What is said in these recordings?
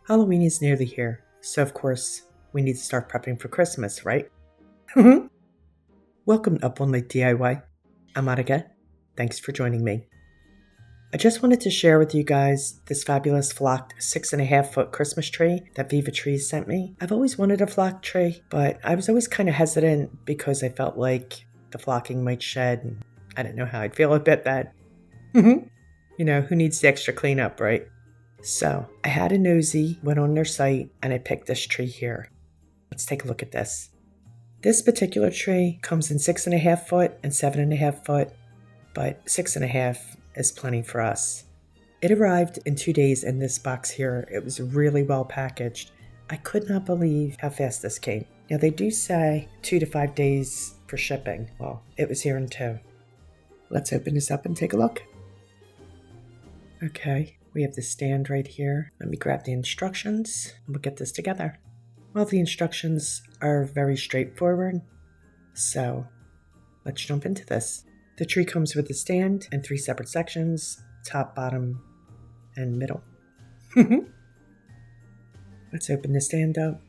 Halloween is nearly here, so of course, we need to start prepping for Christmas, right? Welcome to Up One Late DIY. I'm Marika. Thanks for joining me. I just wanted to share with you guys this fabulous flocked 6.5 foot Christmas tree that VivaTrees sent me. I've always wanted a flocked tree, but I was always kind of hesitant because I felt like the flocking might shed, and I didn't know how I'd feel about that. You know, who needs the extra cleanup, right? So I had a nosy, went on their site, and I picked this tree here. Let's take a look at this. This particular tree comes in 6.5 foot and 7.5 foot, but 6.5 is plenty for us. It arrived in 2 days in this box here. It was really well packaged. I could not believe how fast this came. Now they do say 2 to 5 days for shipping. Well, it was here in 2. Let's open this up and take a look. Okay. We have the stand right here. Let me grab the instructions and we'll get this together. Well, the instructions are very straightforward, so let's jump into this. The tree comes with a stand and 3 separate sections, top, bottom, and middle. Let's open the stand up.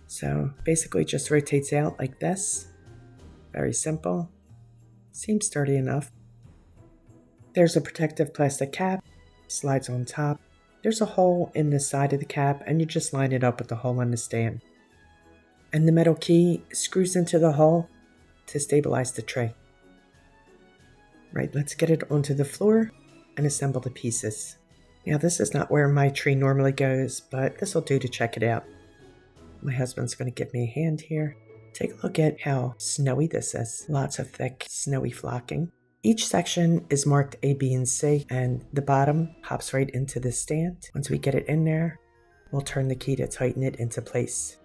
So basically just rotates out like this. Very simple. Seems sturdy enough. There's a protective plastic cap, slides on top. There's a hole in the side of the cap and you just line it up with the hole on the stand. And the metal key screws into the hole to stabilize the tray. Right, let's get it onto the floor and assemble the pieces. Now this is not where my tree normally goes, but this will do to check it out. My husband's going to give me a hand here. Take a look at how snowy this is. Lots of thick, snowy flocking. Each section is marked A, B, and C, and the bottom pops right into the stand. Once we get it in there, we'll turn the key to tighten it into place.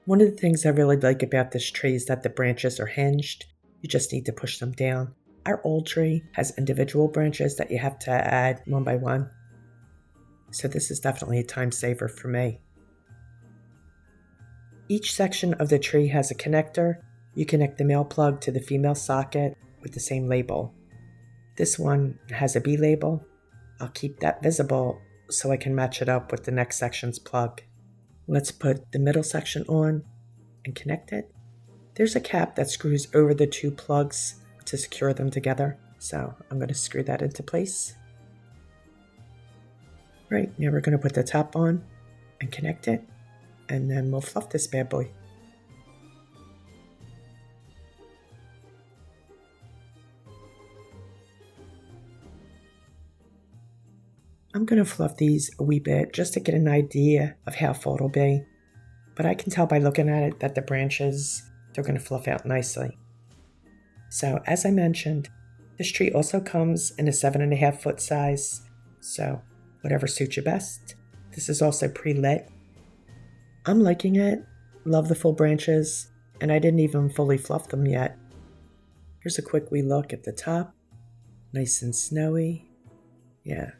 One of the things I really like about this tree is that the branches are hinged. You just need to push them down. Our old tree has individual branches that you have to add one by one. So this is definitely a time saver for me. Each section of the tree has a connector. You connect the male plug to the female socket with the same label. This one has a B label. I'll keep that visible so I can match it up with the next section's plug. Let's put the middle section on and connect it. There's a cap that screws over the 2 plugs to secure them together. So I'm going to screw that into place. Right, now we're going to put the top on and connect it, and then we'll fluff this bad boy. I'm going to fluff these a wee bit just to get an idea of how full it'll be. But I can tell by looking at it that the branches, they're going to fluff out nicely. So as I mentioned, this tree also comes in a 7.5 foot size. So whatever suits you best. This is also pre-lit. I'm liking it. Love the full branches. And I didn't even fully fluff them yet. Here's a quick wee look at the top. Nice and snowy. Yeah.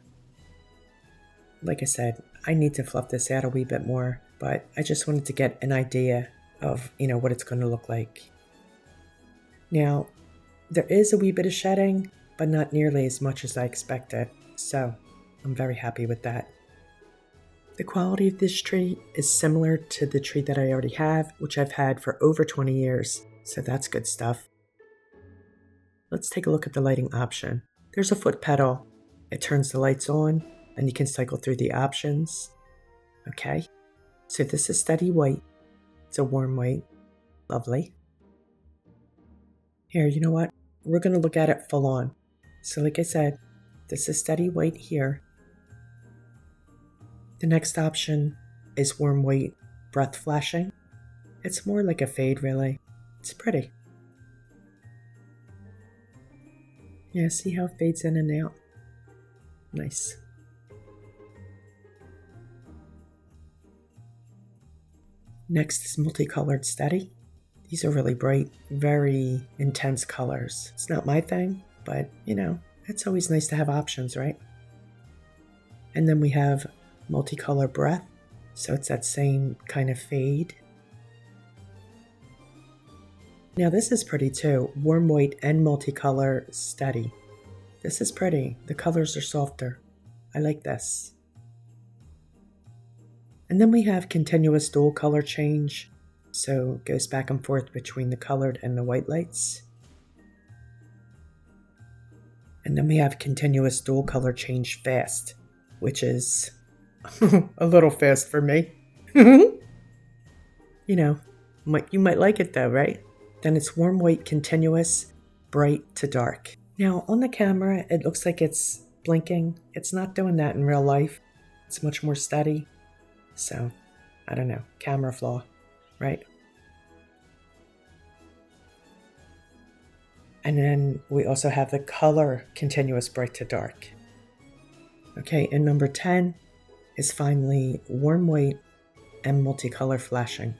Like I said, I need to fluff this out a wee bit more, but I just wanted to get an idea of, what it's going to look like. Now, there is a wee bit of shedding, but not nearly as much as I expected, so I'm very happy with that. The quality of this tree is similar to the tree that I already have, which I've had for over 20 years, so that's good stuff. Let's take a look at the lighting option. There's a foot pedal. It turns the lights on, and you can cycle through the options. Okay, so this is steady white. It's a warm white. Lovely. Here, you know what? We're going to look at it full on. So like I said, this is steady white here. The next option is warm white breath flashing. It's more like a fade, really. It's pretty. Yeah, see how it fades in and out? Nice. Next is multicolored steady. These are really bright, very intense colors. It's not my thing, but it's always nice to have options, right? And then we have multicolor breath. So it's that same kind of fade. Now this is pretty too. Warm white and multicolor steady. This is pretty. The colors are softer. I like this. And then we have continuous dual color change. So it goes back and forth between the colored and the white lights. And then we have continuous dual color change fast, which is a little fast for me. You know, you might like it though, right? Then it's warm white continuous, bright to dark. Now on the camera, it looks like it's blinking. It's not doing that in real life. It's much more steady. So, I don't know, camera flaw, right? And then we also have the color continuous bright to dark. Okay, and number 10 is finally warm white and multicolor flashing.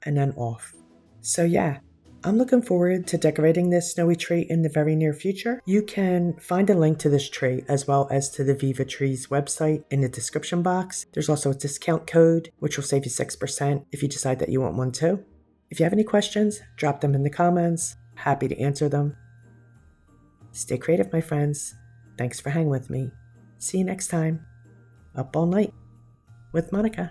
And then off. So yeah, I'm looking forward to decorating this snowy tree in the very near future. You can find a link to this tree as well as to the VivaTrees website in the description box. There's also a discount code which will save you 6% if you decide that you want one too. If you have any questions, drop them in the comments. Happy to answer them. Stay creative, my friends. Thanks for hanging with me. See you next time. Up all night with Monica.